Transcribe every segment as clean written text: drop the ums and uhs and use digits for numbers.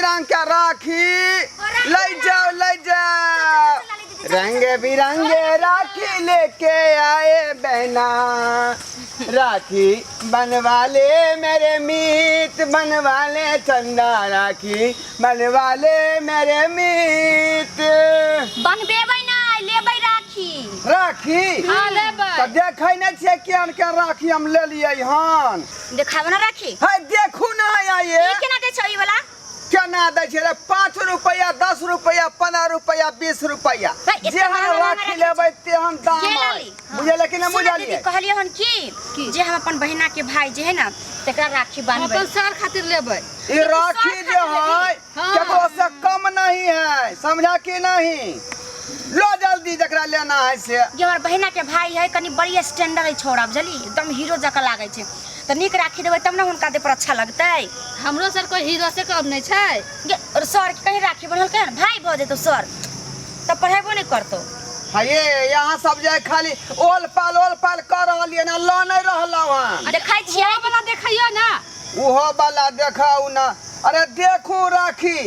रंग का राखी ले जाओ रंग बिरंगे राखी लेके आए बहना राखी बनवाले मेरे मीत बनवाले चंदा राखी बनवाले मेरे मीत बनबे ना लेबै राखी हां लेबै त देखै नै छै केहन के राखी हम ले लियै हन देखाबो ना राखी है देखू ना आये ई केना दे छै ई वाला केना दै छै रे 5 रुपया 10 रुपया 15 रुपया 20 रुपया जेहन राखी लेबै तेहन दाम है बुझे लेकिन हम बुझलिए कहलिए हन की जे हम अपन बहिना के भाई जे है ना तकरा राखी बांधबै अपन सर खातिर लेबै ई राखी जे है केकरो से कम नहीं है समझा कि नहीं लो जल्दी जकरा लेना है से जे हमर बहिना के भाई है कनी बड़ी स्टैंडर्ड है छोड़ा बुझली एकदम हीरो जका लागे छै त निक राखी देबै तब ना हुनका दे पर अच्छा लगतै हमरो सर कोई हीरो से कम नहीं छै और सर के कहीं राखी बनल के भाई भ जेतो सर त पढ़ाइबो नहीं करतो ये यहाँ सब जाए खाली ओल पाल कर रहलिए ना लो नहीं रहलौ हन देखाइ छियै वाला देखैयो ना ओहो वाला देखाऊ ना अरे देखू राखी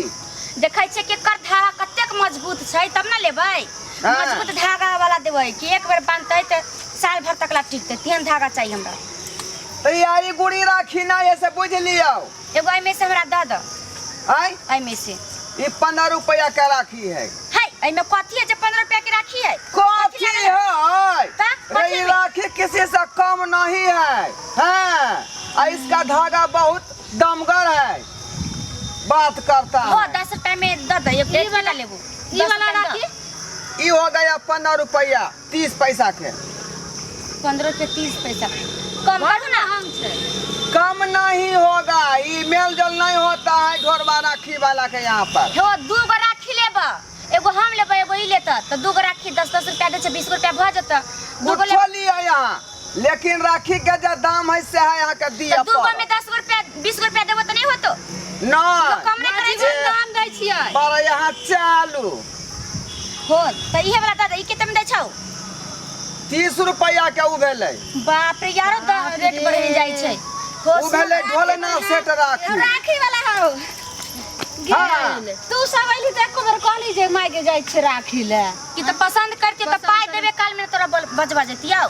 देखै छै के कर धागा कतेक मजबूत छै तब ना लेबै मजबूत धागा वाला देबै कि एक बेर बांधतै त साल भर तक ला टिकतै तेहन धागा चाहिए हमरा तैयारी गुड़ी राखी ना ऐसे बुझ लियो एगो आई में से हमरा द द आई में से ये 15 रुपया का राखी है आई में कथी है जे 15 रुपया की राखी है कथी है ये राखी किसी से कम नहीं है हैं इसका धागा बहुत दमगर है बात करता है वो 10 रुपया में द द ये वाला लेबो ई वाला राखी ई हो गया 15 रुपया 30 पैसा के 15 रुपया 30 पैसा कम करू ना हम छै कम नहीं होगा ये मेल जोल नहीं होता है घरवा राखी वाला के यहाँ पर हो दू गो राखी लेबा एगो हम लेबै एगो ई लेता त दू गो राखी 10 रुपया दे छै 20 रुपया भ जता दू गो लिया यहाँ लेकिन राखी के जो दाम है से है यहाँ के दिया दू गो में 10 रुपया 20 रुपया देबो त नहीं होतो नहीं कम नहीं करे छै दाम दै छियै पर यहाँ चालू हो त इहे वाला दादा ई केते में दै छौ 30 रुपया के उ भेलै बाप रे यारो रेट बढ़ जाई छै उ भेलै ढोलना सेट राखी वाला हो गेल तू सब आइली त एको बेर कहली जे माय के जाय छै राखी ले कि त पसंद करती त पाई देबे काल में तोरा बजबा जतियौ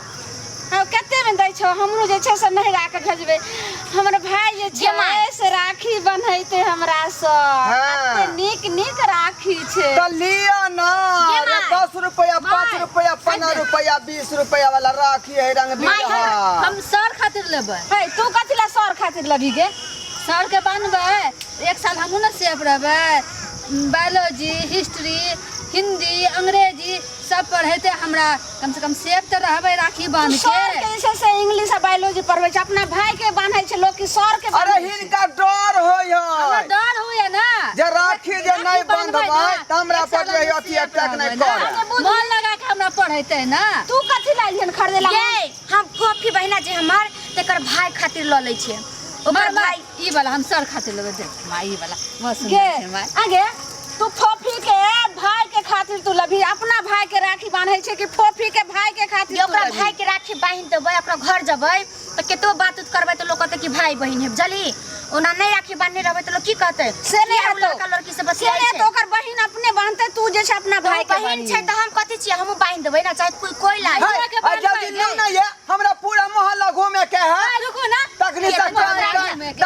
हम कते में दै छौ हमरो जे छै से नहिरा के भेजबे हमर भाई जे छै से राखी बन्हैते हमरा स कते नीक राखी छै त लिया ना 10 रुपया 5 रुपया 15 रुपया 20 रुपया वाला राखी है रंग बिरंगा हम सर खातिर लेबै हे तू कथि ला सर खातिर लेबी गे सर के बांधबै एक साल हमहु न सेफ रहबै बायोलॉजी हिस्ट्री हिंदी अंग्रेजी सब पढ़ैते हमरा कम से कम सेफ त रहबै राखी बांध के सर के जैसे से इंग्लिश और बायोलॉजी पढ़बै छै अपना भाई के बांधै छै लोग की सर के अरे हिनका डर होय है डर होय ना जे राखी जे नहीं बांधबै त हमरा पर जे अथी अटैक नहीं करे मन लगा के हमरा पढ़ैते ना तू कथि लाइलियन खरीदे ला हम कॉफी बहिना जे हमर तेकर भाई खातिर ल लै छै ओकर भाई ई वाला हम सर खातिर लेबै देख माई वाला बस गे आगे तू फोफी के भाई के खातिर तू लभी अपना भाई के राखी बांधै छै कि फोफी के भाई के खातिर ओकरा भाई के राखी बांध देबै अपना घर जबै त केतो बात करबै त लोग कहतै कि भाई बहिन है जली ओना नहीं राखी बांधने रहबै त लोग की कहतै से नहीं हम लड़का लड़की से बस से तो ओकर बहिन अपने बांधते तू जे छै अपना भाई के बहिन छै त हम कथि छियै हमहु बांध देबै ना चाहे कोई लाई जल्दी लो ना ये हमरा पूरा मोहल्ला घूमे के है रुको ना तखनी तक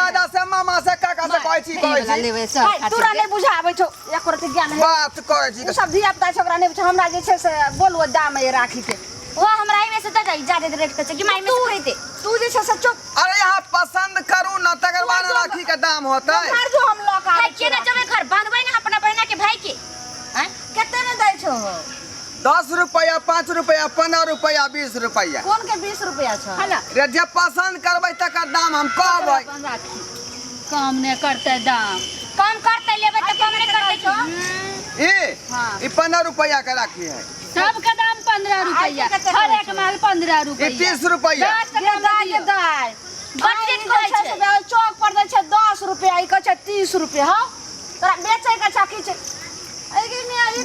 दादा से मामा से काका से कहै छी लेबै सर खातिर तोरा नहीं बुझाबै छौ एकर के ज्ञान है बात करे छी सब धिया पुता छै ओकरा नहीं हमरा जे छै से बोलबो दाम है राखी के वो हमरा में से त ज्यादा रेट पे छै कि माई में से खरीदे तू जे छै से चुप अरे यहाँ पसंद करू ना तकर बाद राखी के दाम होतै घर जो हम लोग है के ना जब घर बांधबै ना अपना बहिना के भाई के हैं केते में दै छौ 10 रुपया 5 रुपया 15 रुपया 20 रुपया कोन के 20 रुपया छ है ना रे जे पसंद करबै तकर दाम हम कहबै कम ने करते दाम कम करते लेबै त कम नहीं करते छो ई 15 रुपया के राखी है सब का दाम 15 रुपया हर एक माल 15 रुपया 30 रुपया चौक पर दै छै 10 रुपया ई कहै छै 30 रुपया हां तोरा बेचै के चाकी छै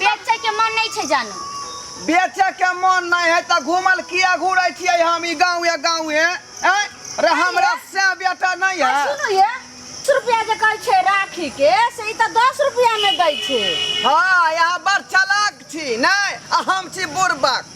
बेचै के मन नहीं छै जानू बेचे के मन नहीं है त घूमल किया घूरै छियै हम ई गांव है रे हमरा से बेटा नहीं है सुनो ये रुपया जे कहै छै राखी के से ई त 10 रुपया में दै छै। हाँ यहाँ बड़ चालाक छी नहीं हम छी बुड़बक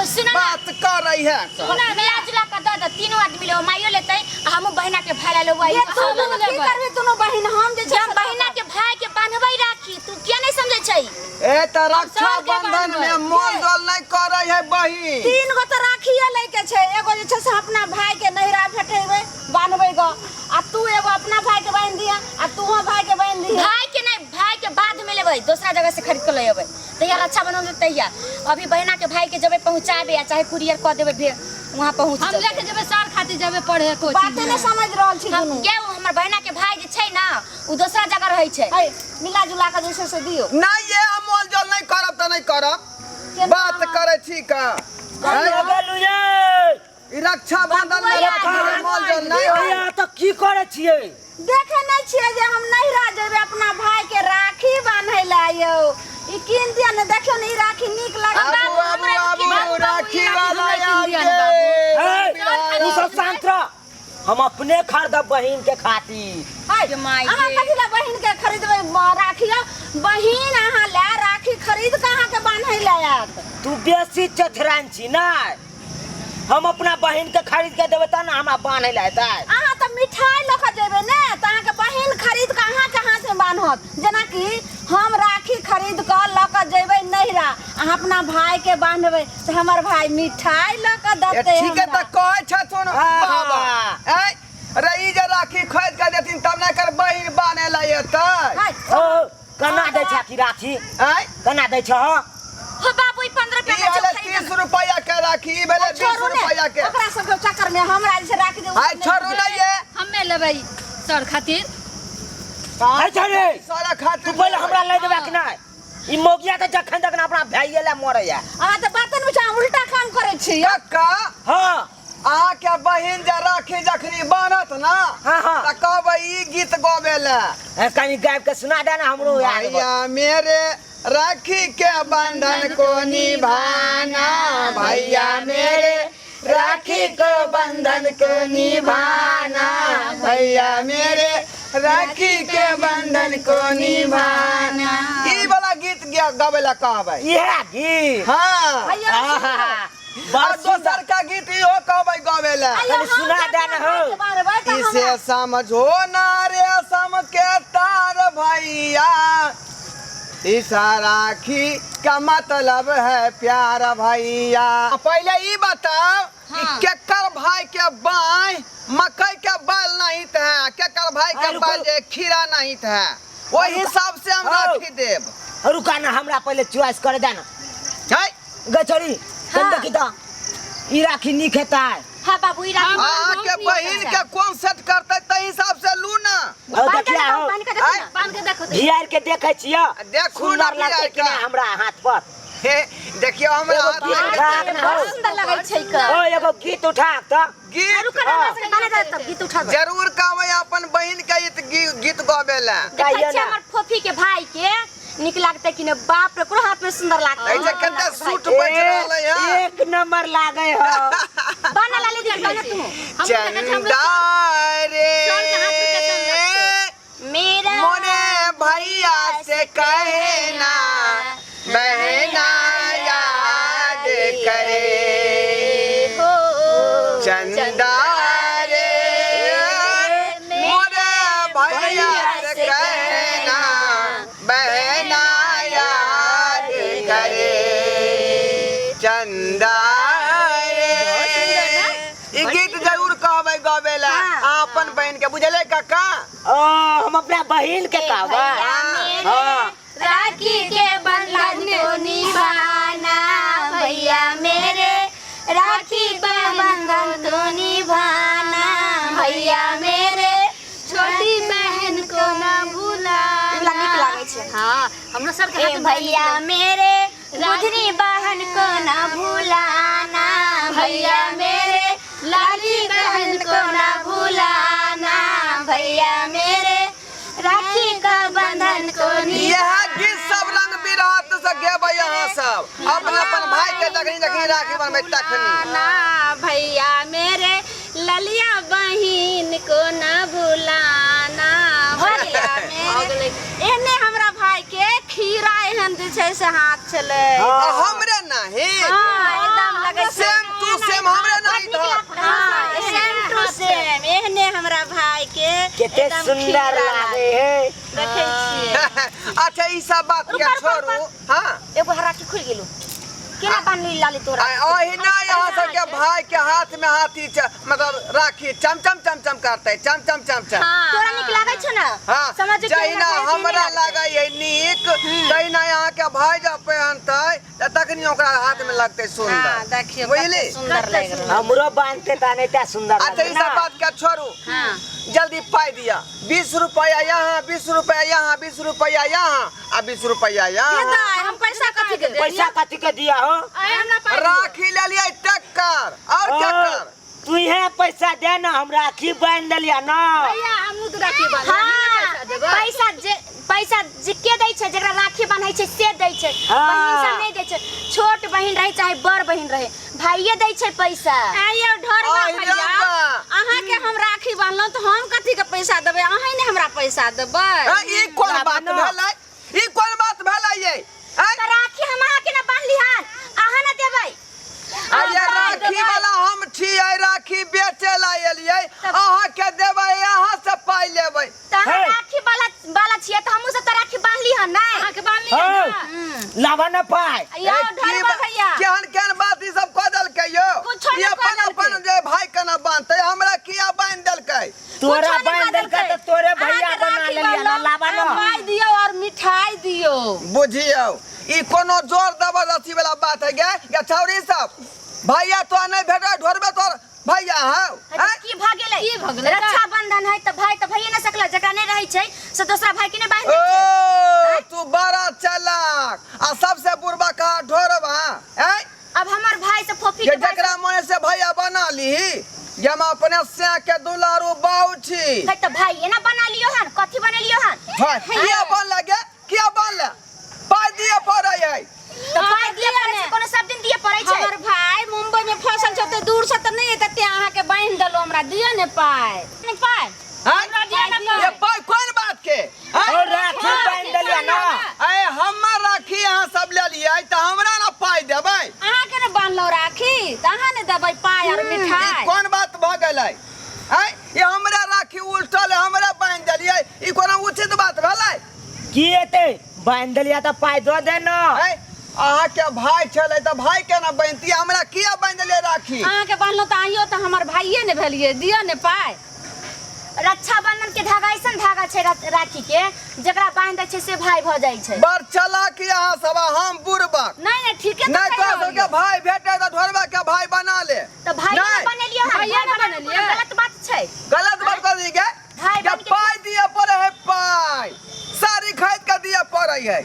सुना बात कर रही है सुना मिला जुला का दे तीनों आदमी ले माइयो लेते हम बहिना के भाई ले वही ये तू की करबे दोनों बहिन हम जे जब बहिना के भाई के बांधबै राखी तू क्या नहीं समझै छै ए त रक्षा बंधन में मोल जोल नहीं कर रही है बहिन। 3 गो त राखिए ले के छै एगो जे छै से अपना भाई के नहिरा भेटेबै बांधबै गो आ तू एगो अपना भाई के बांध दिया आ तू भाई के बांध दिया। भाई के नहीं भाई के बाद में लेबै दूसरा जगह से खरीद के ले अबै तैयार अच्छा बनल तैयार अभी बहिना के भाई के जबे पहुंचाबे या चाहे कुरियर क देबे फिर वहां पहुंच हम लेके जबे सर खाती जबे पढ़े कोचिंग बाते नहीं समझ रहल छी दुनू के हमर बहिना के भाई जे छै ना उ दूसरा जगह रहै छै है मिला जुला के जैसे से दियो नहीं ये हम मोल जोल नहीं करब त नहीं करब बात करे छी का गेलु ये ई रक्षा बंधन में मोल जोल नहीं भैया तो की करे छिए देखे नहीं छिए जे हम नहिरा जेबे अपना भाई के राखी बांधै ला यौ ई किन दिया ने देखियो ने ई राखी नीक लागे बाबू राखी वाला तू सब शांत रह हम अपने खरीदब बहिन के खातिर। हाय माई अहाँ कथिला बहिन के खरीदबै राखी बहिन अहाँ ला राखी खरीद के अहाँ के बांधै लायत तू बेसी चथरान छी ना हम अपना बहिन के खरीद के देबे त ना हमरा बांधे ला एतै। अहाँ त मिठाई ल के जेबे ने त अहाँ के बहिन खरीद के अहाँ के हाथ में बांधत जेना कि हम राखी खरीद के ल के जेबे नहिरा अहाँ अपना भाई के बांधबै त हमर भाई मिठाई ल के देतै ठीक है त कहै छथुन बाबा ए रे ई जे राखी खरीद के देथिन तब ना कर बहिन बाने ला एतै। ओ कना दै छ की राखी आई कना दै छ हो बाबू 15 रुपया ई वाला 30 रुपया के राखी ई वाला 20 रुपया के ओकरा सब के चक्कर में हमरा जे राखी दे आई छोड़ू ना ये हम्मे लेबै सर खातिर है छरे सारा खातिर तू पहले हमरा ले देबे कि नहीं ई मोगिया त जखन तक अपना भाईये ले मरे या अहाँ त बातन में उल्टा काम करे छी का हां आ के बहिन जे राखी जखनी बनत ना हाँ। त कहबै ई गीत गावे ला कनी गायब के सुना दे ना हमरो याद भैया मेरे राखी के बंधन को निभाना भैया मेरे राखी को बंधन को निभाना भैया मेरे राखी के बंधन को निभाना ई वाला गीत गावेला कहबै ये गीत हां और दोसर का गीत इहो कहबै गावेला सुना दे ना हो इसे समझो ना रे सम के तार भैया इसा राखी का मतलब है प्यार भैया। पहले ई बताओ कि केकर भाई के बाई मकई के बाल नहीं था केकर भाई के बाल जे खीरा नहीं था वही हिसाब से हम राखी देब। रुका ना हमरा पहले चॉइस कर दे ना है गचड़ी तुम देखी त ई राखी नी खेता है हां बाबू ई राखी आ के बहिन के कौन सेट करते त हिसाब से लू ना देखिया हो बांध के देखो भियार के देखे छियो देखू सुंदर लगते कि नहीं हमरा हाथ पर हे देखियो हमरा हाथ में सुंदर लगै छै का ओ एगो गीत उठा त गीत गीत उठा जरूर कहबै अपन बहिन के गीत गावेला देखै छै हमर फोफी के भाई के निक लागते कि ने बाप रे कोन हाथ में सुंदर लागते ऐसे कते सूट बज रहले है एक नंबर लागे हो बना ला ले बना तू चंदा रे मेरा मोने भैया से कहना बहना याद करे चंदा रे मोने भैया से कहना बहना याद करे चंदा रे ई गीत जरूर कहबै गावेला अपन बहन के बुझले काका ओ हम अपना बहिन के कहबा हां राखी के बंधन को निभाना भैया मेरे राखी के बंधन को निभाना भैया मेरे छोटी बहन को ना भूलाना नीक लागै छै हां हमरो सर के भैया मेरे बुधनी बहन को ना भूलाना भैया मेरे लाली बहन को ना भूलाना भैया मेरे राखी का बंधन को यह गीत सब रंग बिरात से गेबै यहाँ सब अपन अपन भाई के जखनी राखी बनबै तखनी ना भैया मेरे ललिया बहन को ना भूलाना एहन जे छै से हाथ छले हमरे नहीं हां एकदम लगे सेम टू सेम हमरे नहीं था हां सेम टू सेम एहने हमरा भाई के केते सुंदर लागे है देखे छियै अच्छा ई सब बात के छोड़ू हां एगो हरा के खुल गेलो केना बांधली लाली तोरा ओही ना यहाँ सब के भाई के हाथ में हाथी मतलब राखी चमचम चमचम करते चमचम चमचम तोरा निक लागे छ ना हाँ समझ के जहिना हमरा लागे है नीक तहिना यहाँ के भाई जब पहनते तखनी ओकरा हाथ में लगते सुंदर हां देखियो बुझली सुंदर लग रहा हमरो बांधते ताने त्या सुंदर अच्छा ई सब बात के छोड़ू हां जल्दी पाई दिया 20 रुपया यहाँ 20 रुपया यहाँ 20 रुपया यहाँ आ 20 रुपया यहाँ हम पैसा कथी के पैसा कथी के दिया हो राखी ले लिया टक्कर और क्या कर तू यहाँ पैसा दे ना हम राखी बांध लिया ना भैया हम तो राखी बांधे पैसा जिके दै छै जकरा राखी बांधै छै से दै छै बहिन सब नहीं दै छै छोट बहिन रहे चाहे बड़ बहिन रहे भाईये दै छै पैसा आइयो ढोरवा भैया अहाँ के हम राखी बांधलौ त हम कथी के पैसा देबै अहाँ ने हमरा पैसा देबै ई कोन बात भेलै ई कोन बात भेलै ये त राखी हम अहाँ के ना बांधली हन अहाँ ना देबै अरे राखी वाला हम छियै राखी बेचे ला एलियै अहाँ के देबै अहाँ से पाई लेबै त राखी वाला छियै त हमहु से त राखी बांधली हन नै अहाँ के बांधली ना लावा ना पाए यो ढोरवा भैया केहन केहन बात ई सब कह देलकै यो कुछो ये नहीं कह अपन जे भाई के ना बांधते हमरा किया बांध देलकै तोरा बांध देलकै त तोरे भैया बना लेलिया ना लावा ना पाई दियो और मिठाई दियो बुझियो ई कोनो जोर जबरदस्ती वाला बात है गे छौरी सब भैया तो नहीं भेटो ढोरबे तोर भैया हां की भ गेलै की भ गेलै रक्षा बंधन है त भाई त भइए न सकला जकरा नहीं रहै छै से दूसरा भाई के नहीं बांध ओ तू बड़ा चालाक आ सबसे बुरबा कहा ढोरबा हैं अब हमर भाई से फोफी ये के जकरा मन से भैया बना ली ये हम अपने से के दुलारू बाऊ छी है त भाई ये ना बना लियो हन कथी बनेलियो हन भाई किया बन लगे किया बन ले पाई दिए पड़े है त पाई दिए पड़े छै कोनो सब दिन दिए पड़े छै हमर भाई मुंबई में फसल छ त दूर से त नहीं तते अहाँ के बांध देलो हमरा दियो ने पाई नहीं पाई ये पाई कौन बात के और राखी बांध देलिया ना ए हमर राखी यहाँ सब ले लिया त हमरा ना पाई देबै अहाँ के ने बांधलो राखी त अहाँ ने देबै पाई और मिठाई कौन बात भ गेलै हैं ये हमरा राखी उल्टल हमरा बांध देलियै ई कोनो उचित बात भेलै की एते बांध देलिया त पाई दो दे ना अहाँ के भाई छले त भाई के ना बांधती हमरा किया बांध देलियै राखी अहाँ के बांधलो त आइयो त हमर भाईये ने भेलिए दियो ने पाई रक्षा बंधन के धागा ऐसन धागा छै राखी के जकरा बांध दै छै से भाई भ जाइ छै बड़ चालाक यहाँ सब हम बुरबक नहीं नहीं ठीक है नहीं तो सबके भाई भेटे त ढोरबा के भाई बना ले त भाई नहीं। ने बनेलियो हन भाइये ने भाई बनेलियो। गलत बात छै गलत बात कर दी के भाई क्या बन के पाई दिए पड़े है पाई सारी खरीद कर दिए पड़े है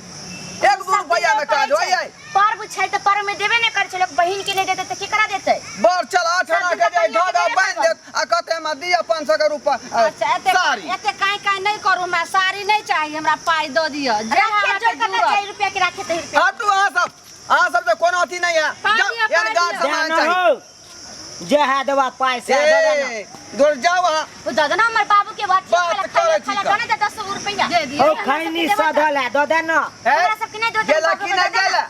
एक दो रुपया में काज होई है पर्व छै त पर्व में देबे नहीं कर छै लोग बहिन के नहीं देते त केकरा देतै बड़ चला ठना के जे धागा बांध दे आ कते में दिए 500 के रुपया अच्छा एते सारी एते काई काई नहीं करू हमरा साड़ी नहीं चाहिए हमरा पाई दो दियो जे राखी अहाँ जोड़ के करना जरूरत चाहिए रुपया के राखे त रुपया हटू अहाँ सब तो कोनो अथी नहीं है पाई जाओ, दिया, यानी पाई गाछ दिया। सामान जाना चाहिए हो जे है देवा पाई से दे देना ए दूर जाओ वहां वो दादा ना हमर बाबू के बात बात करे छी खाला का। जाने त 10 रुपया दे दियो ओ खैनी सधल है दो दे ना हमरा सबके नहीं दो दे गेला कि नहीं गेला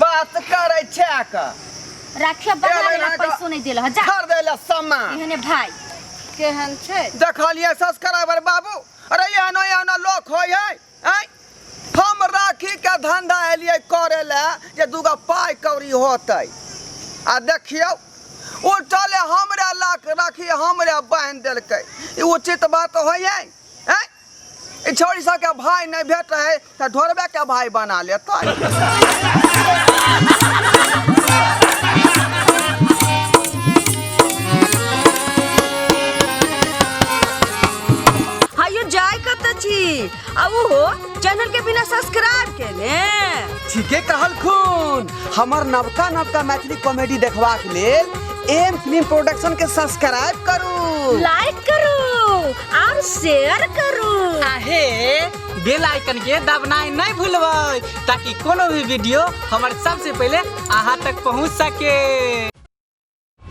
बात करे छे का राखी बना ले पैसो नहीं देला जा खर देला सामान इहने भाई केहन छै देखलिए सब्सक्राइबर बाबू अरे यहाँ ना लोक होय है हम राखी के धंधा एलिए करे ले जे दूगो पाई कौड़ी होतै आ देखियो उल्टले हमरे लाख राखी हमरे बांध देलकै ई उचित बात होय है ई छोड़ी सब के भाई नहीं भेट है त ढोरबे के भाई बना लेतै हायो जाय कत छी अब हो चैनल के बिना सब्सक्राइब केने ठीके कहल खून हमर नवका नवका मैथिली कॉमेडी देखबाक लेल एम फिल्म प्रोडक्शन के सब्सक्राइब करू लाइक करू और शेयर करू आहे बेल आइकन के दबनाई नहीं भूलबै ताकि कोनो भी वीडियो हमारे सबसे पहले अहाँ तक पहुंच सके।